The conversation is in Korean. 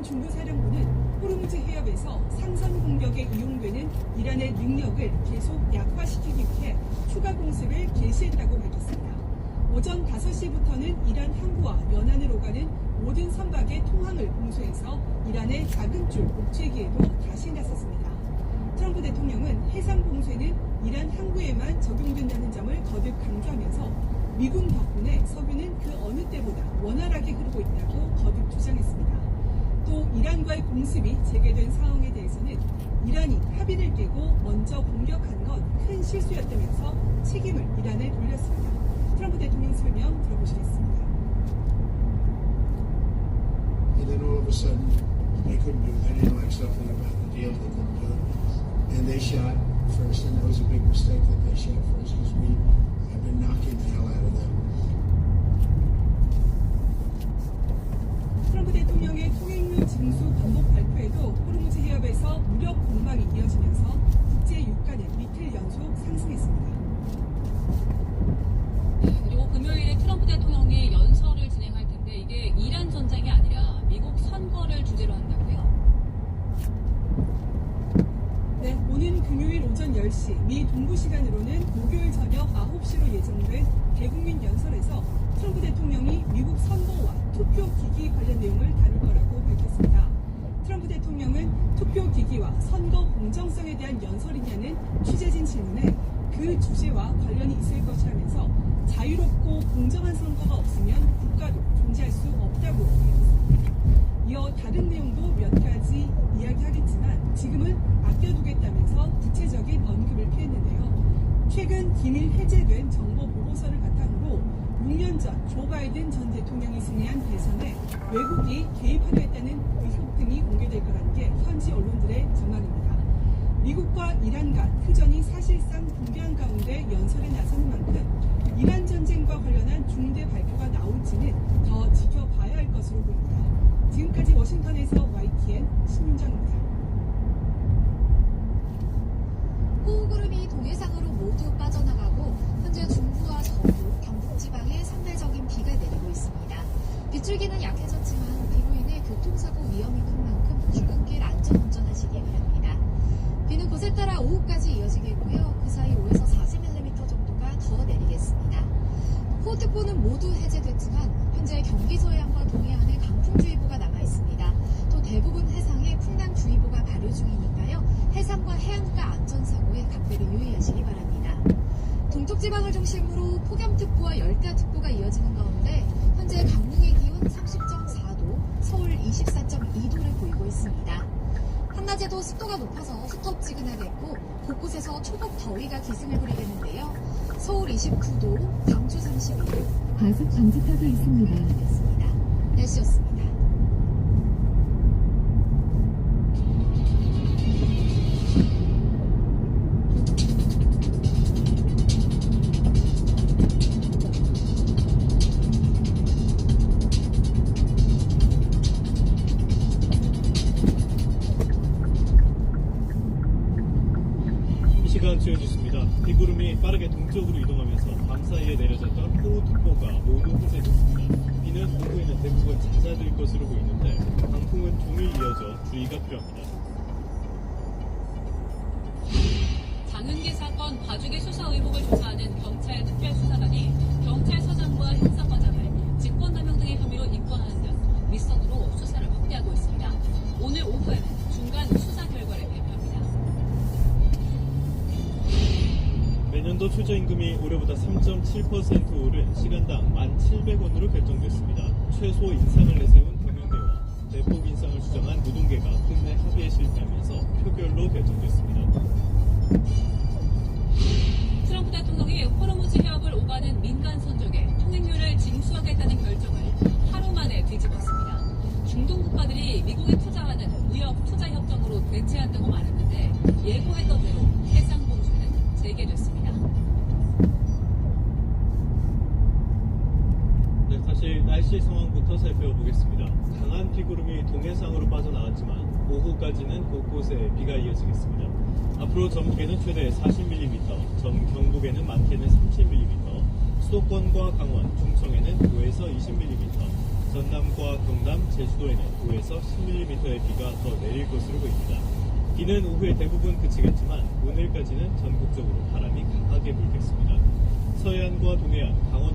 중부사령부는 호르무즈 해협에서 상선 공격에 이용되는 이란의 능력을 계속 약화시키기 위해 추가 공습을 개시했다고 밝혔습니다. 오전 5시부터는 이란 항구와 연안을 오가는 모든 선박의 통항을 봉쇄해서 이란의 작은 줄 옥죄기에도 다시 나섰습니다. 트럼프 대통령은 해상 봉쇄는 이란 항구에만 적용된다는 점을 거듭 강조하면서 미군 덕분에 석유는 그 어느 때보다 원활하게 흐르고 있다고 거듭 주장했습니다. 또 이란과의 공습이 재개된 상황에 대해서는 이란이 합의를 깨고 먼저 공격한 건 큰 실수였다면서 책임을 이란에 돌렸습니다. 트럼프 대통령 설명 들어보시겠습니다. And then all of a sudden, they couldn't do it. They didn't like something about the deal. They couldn't do it. And they shot first, and that was a big mistake that they shot first because we have been knocking the hell out of them. 트럼프 대통령의 통행료 징수 번복 발표에도 호르무즈 해협에서 무력 공방이 이어지면서 국제 유가는 이틀 연속 상승했습니다. 그리고 금요일에 트럼프 대통령이 연설을 진행할 텐데 이게 이란 전쟁이 아니라 미국 선거를 주제로 한다고요? 네, 오는 금요일 오전 10시 미 동부 시간으로는 목요일 저녁 9시로 예정된 대국민 연설에서 트럼프 대통령이 미국 선거와 투표 기기 관련 내용을 다룰 거라고 밝혔습니다. 트럼프 대통령은 투표 기기와 선거 공정성에 대한 연설이냐는 취재진 질문에 그 주제와 관련이 있을 것이라면서 자유롭고 공정한 선거가 없으면 국가도 존재할 수 없다고 밝혔습니다. 이어 다른 내용도 몇 가지 이야기하겠지만 지금은 아껴두겠다면서 구체적인 언급을 피했는데요. 최근 기밀 해제된 정보 보고서를 바탕으로 6년 전 조 바이든 전 대통령이 승리한 대선에 외국이 개입하려 했다는 의혹 등이 공개될 거라는 게 현지 언론들의 전망입니다. 미국과 이란 간 휴전이 사실상 붕괴한 가운데 연설에 나서는 만큼 이란 전쟁과 관련한 중대 발표가 나올지는 더 지켜봐야 할 것으로 보입니다. 지금까지 워싱턴에서 YTN 신윤정입니다. 호우구름이 동해상으로 모두 빠져나가고 현재 중부와 서부, 경북지방에 상대적인 비가 내리고 있습니다. 빗줄기는 약해졌지만 비로 인해 교통사고 위험이 큰 만큼 출근길 안전운전하시기 바랍니다. 비는 곳에 따라 오후까지 이어지겠고요. 그 사이 5에서 40mm 정도가 더 내리겠습니다. 호우특보는 모두 해제됐지만 현재 경기 서해안과 동해안에 강풍주의보가 남아있습니다. 또 대부분 해상에 풍랑주의보가 발효 중이니까요. 해상과 해안가 안전사고에 각별히 유의하시기 바랍니다. 동쪽지방을 중심으로 폭염특보와 열대야특보가 이어지는 가운데 현재 강릉의 기온 30.4도, 서울 24.2도를 보이고 있습니다. 한낮에도 습도가 높아서 후텁지근하겠고 곳곳에서 초복 더위가 기승을 부리겠는데요. 서울 29도, 광주 31도, 과습 방지턱이 있습니다. 날씨였습니다. 시간 지어졌습니다. 비구름이 빠르게 동쪽으로 이동하면서 밤사이에 내려졌던 호우특보가 모두 해제됐습니다. 비는 오후에는 대부분 잦아들 것으로 보이는데 강풍은 종일 이어져 주의가 필요합니다. 장은기 사건 봐주기 수사 의혹을 조사하는 경찰 특별수사단이 경찰서장과 형사과장을 직권남용 등의 혐의로 입건하는 등 윗선으로 수사를 확대하고 있습니다. 오늘 오후에는 중간 수사 결과를 발표합니다. 내년도 최저임금이 올해보다 3.7% 오른 시간당 1,700원으로 결정됐습니다. 최소 인상을 내세운 경영대와 대폭 인상을 주장한 노동계가 끝내 합의에 실패하면서 표결로 결정됐습니다. 트럼프 대통령이 호르무즈 해협을 오가는 민간 선적에 통행료를 징수하겠다는 결정을 하루 만에 뒤집었습니다. 중동 국가들이 미국에 투자하는 무역 투자 협정으로 대체한다고 말했는데 예고했던 대로 해상 봉쇄는 재개됐습니다. 네, 다시 날씨 상황부터 살펴보겠습니다. 강한 비구름이 동해상으로 빠져나왔지만 오후까지는 곳곳에 비가 이어지겠습니다. 앞으로 전북에는 최대 40mm, 전 경북에는 많게는 30mm, 수도권과 강원, 충청에는 5에서 20mm, 전남과 경남, 제주도에는 5에서 10mm의 비가 더 내릴 것으로 보입니다. 비는 오후에 대부분 그치겠지만 오늘까지는 전국적으로 바람이 강하게 불겠습니다. 서해안과 동해안, 강원